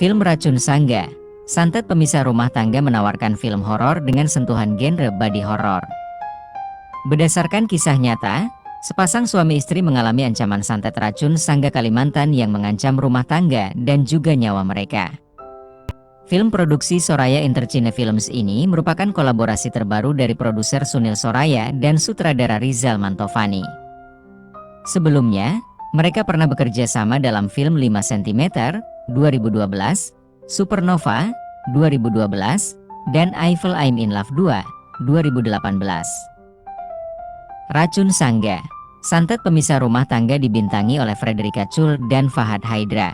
Film Racun Sangga, santet pemisah rumah tangga menawarkan film horor dengan sentuhan genre body horror. Berdasarkan kisah nyata, sepasang suami istri mengalami ancaman santet racun Sangga Kalimantan yang mengancam rumah tangga dan juga nyawa mereka. Film produksi Soraya Entertainment Films ini merupakan kolaborasi terbaru dari produser Sunil Soraya dan sutradara Rizal Mantovani. Sebelumnya, mereka pernah bekerja sama dalam film 5 cm 2012, Supernova 2012, dan Eiffel I'm in Love 2 2018. Racun Sangga, santet pemisah rumah tangga dibintangi oleh Frederica Chul dan Fahad Haidra.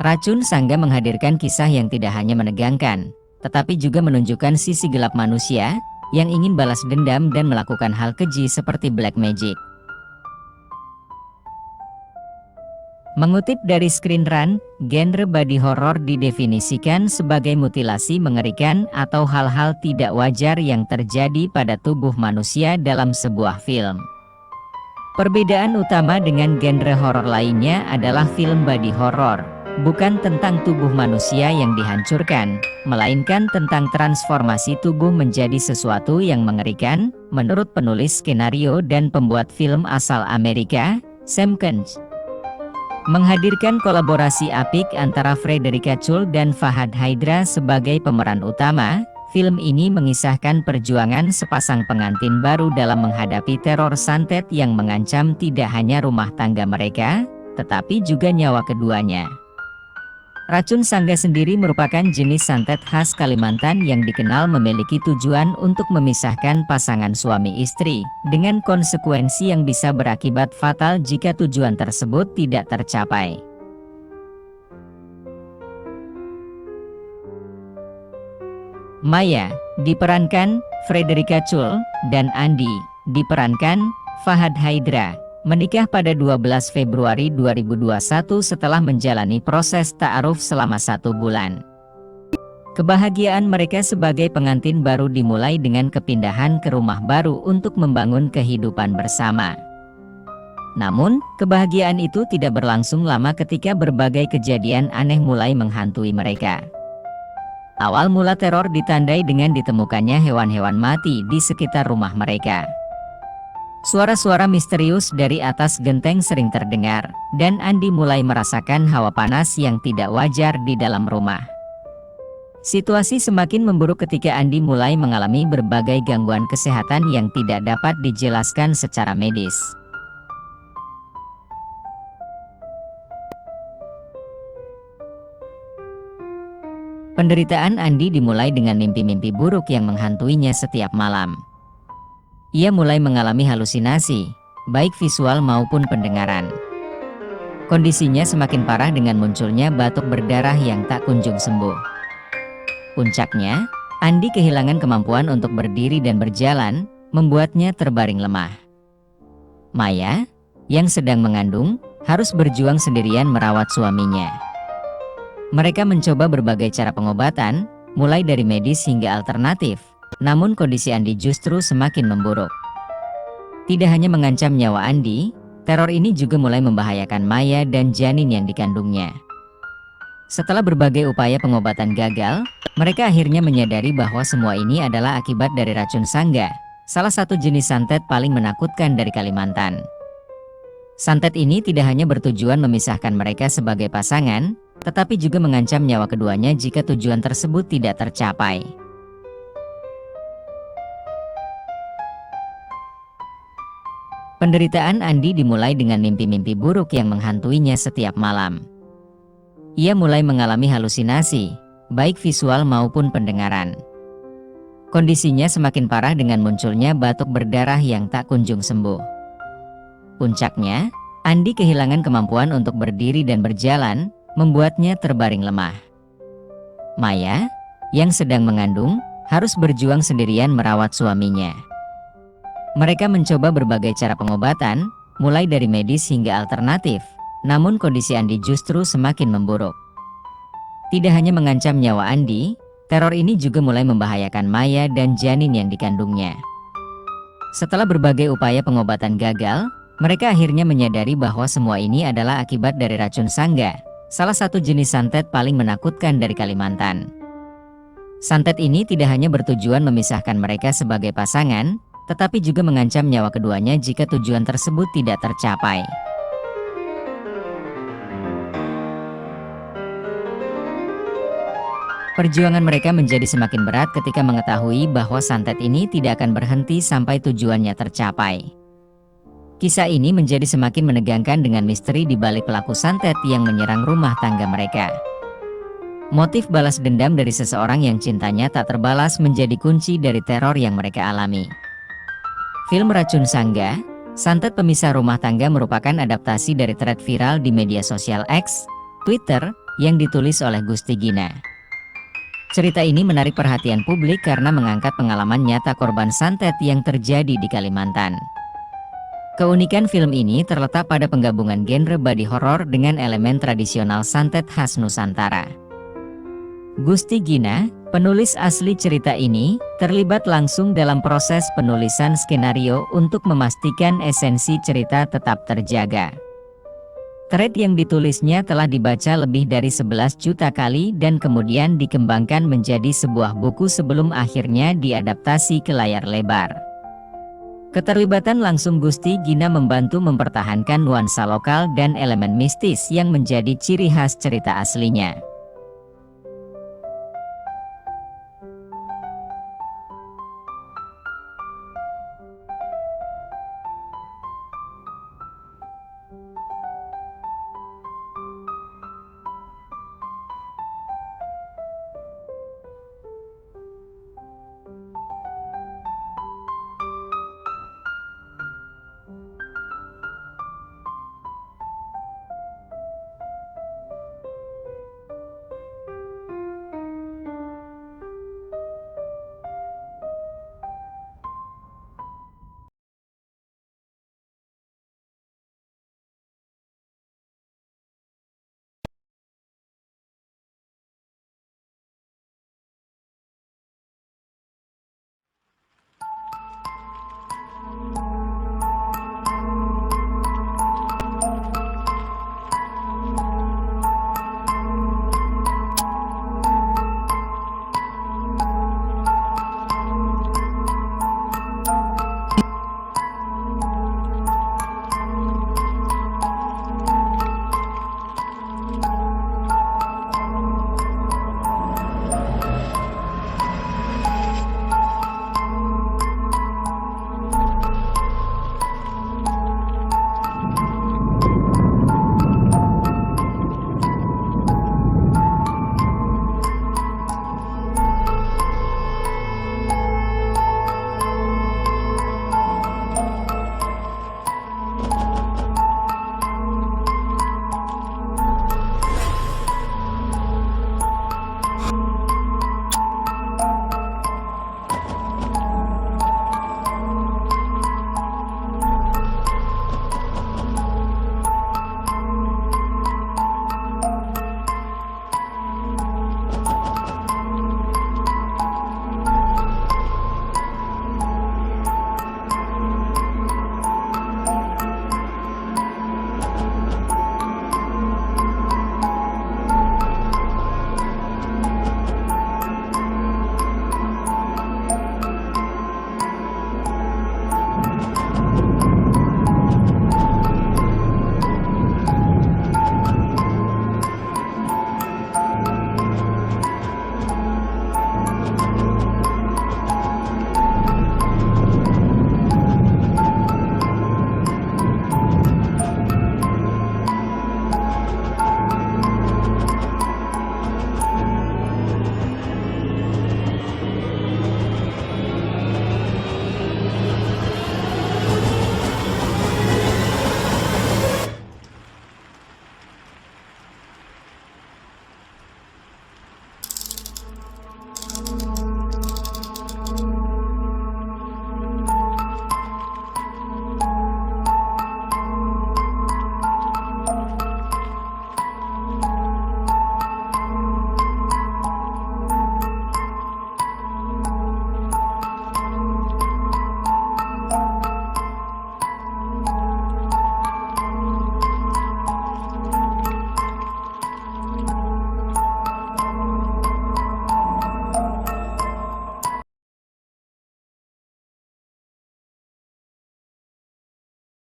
Racun Sangga menghadirkan kisah yang tidak hanya menegangkan, tetapi juga menunjukkan sisi gelap manusia yang ingin balas dendam dan melakukan hal keji seperti black magic. Mengutip dari Screen Rant, genre body horror didefinisikan sebagai mutilasi mengerikan atau hal-hal tidak wajar yang terjadi pada tubuh manusia dalam sebuah film. Perbedaan utama dengan genre horor lainnya adalah film body horror bukan tentang tubuh manusia yang dihancurkan, melainkan tentang transformasi tubuh menjadi sesuatu yang mengerikan, menurut penulis skenario dan pembuat film asal Amerika, Sam Kunz. Menghadirkan kolaborasi apik antara Frederica Chul dan Fahad Haidra sebagai pemeran utama, film ini mengisahkan perjuangan sepasang pengantin baru dalam menghadapi teror santet yang mengancam tidak hanya rumah tangga mereka, tetapi juga nyawa keduanya. Racun Sangga sendiri merupakan jenis santet khas Kalimantan yang dikenal memiliki tujuan untuk memisahkan pasangan suami istri, dengan konsekuensi yang bisa berakibat fatal jika tujuan tersebut tidak tercapai. Maya, diperankan Frederica Chul, dan Andi, diperankan Fahad Haidra, menikah pada 12 Februari 2021 setelah menjalani proses ta'aruf selama 1 bulan. Kebahagiaan mereka sebagai pengantin baru dimulai dengan kepindahan ke rumah baru untuk membangun kehidupan bersama. Namun, kebahagiaan itu tidak berlangsung lama ketika berbagai kejadian aneh mulai menghantui mereka. Awal mula teror ditandai dengan ditemukannya hewan-hewan mati di sekitar rumah mereka. Suara-suara misterius dari atas genteng sering terdengar, dan Andi mulai merasakan hawa panas yang tidak wajar di dalam rumah. Situasi semakin memburuk ketika Andi mulai mengalami berbagai gangguan kesehatan yang tidak dapat dijelaskan secara medis. Penderitaan Andi dimulai dengan mimpi-mimpi buruk yang menghantuinya setiap malam. Ia mulai mengalami halusinasi, baik visual maupun pendengaran. Kondisinya semakin parah dengan munculnya batuk berdarah yang tak kunjung sembuh. Puncaknya, Andi kehilangan kemampuan untuk berdiri dan berjalan, membuatnya terbaring lemah. Maya, yang sedang mengandung, harus berjuang sendirian merawat suaminya. Mereka mencoba berbagai cara pengobatan, mulai dari medis hingga alternatif. Namun kondisi Andi justru semakin memburuk. Tidak hanya mengancam nyawa Andi, teror ini juga mulai membahayakan Maya dan janin yang dikandungnya. Setelah berbagai upaya pengobatan gagal, mereka akhirnya menyadari bahwa semua ini adalah akibat dari racun Sangga, salah satu jenis santet paling menakutkan dari Kalimantan. Santet ini tidak hanya bertujuan memisahkan mereka sebagai pasangan, tetapi juga mengancam nyawa keduanya jika tujuan tersebut tidak tercapai. Penderitaan Andi dimulai dengan mimpi-mimpi buruk yang menghantuinya setiap malam. Ia mulai mengalami halusinasi, baik visual maupun pendengaran. Kondisinya semakin parah dengan munculnya batuk berdarah yang tak kunjung sembuh. Puncaknya, Andi kehilangan kemampuan untuk berdiri dan berjalan, membuatnya terbaring lemah. Maya, yang sedang mengandung, harus berjuang sendirian merawat suaminya. Mereka mencoba berbagai cara pengobatan, mulai dari medis hingga alternatif, namun kondisi Andi justru semakin memburuk. Tidak hanya mengancam nyawa Andi, teror ini juga mulai membahayakan Maya dan janin yang dikandungnya. Setelah berbagai upaya pengobatan gagal, mereka akhirnya menyadari bahwa semua ini adalah akibat dari racun Sangga, salah satu jenis santet paling menakutkan dari Kalimantan. Santet ini tidak hanya bertujuan memisahkan mereka sebagai pasangan, tetapi juga mengancam nyawa keduanya jika tujuan tersebut tidak tercapai. Perjuangan mereka menjadi semakin berat ketika mengetahui bahwa santet ini tidak akan berhenti sampai tujuannya tercapai. Kisah ini menjadi semakin menegangkan dengan misteri di balik pelaku santet yang menyerang rumah tangga mereka. Motif balas dendam dari seseorang yang cintanya tak terbalas menjadi kunci dari teror yang mereka alami. Film Racun Sangga, santet pemisah rumah tangga merupakan adaptasi dari thread viral di media sosial X, Twitter, yang ditulis oleh Gusti Gina. Cerita ini menarik perhatian publik karena mengangkat pengalaman nyata korban santet yang terjadi di Kalimantan. Keunikan film ini terletak pada penggabungan genre body horror dengan elemen tradisional santet khas Nusantara. Gusti Gina, penulis asli cerita ini, terlibat langsung dalam proses penulisan skenario untuk memastikan esensi cerita tetap terjaga. Thread yang ditulisnya telah dibaca lebih dari 11 juta kali dan kemudian dikembangkan menjadi sebuah buku sebelum akhirnya diadaptasi ke layar lebar. Keterlibatan langsung Gusti Gina membantu mempertahankan nuansa lokal dan elemen mistis yang menjadi ciri khas cerita aslinya.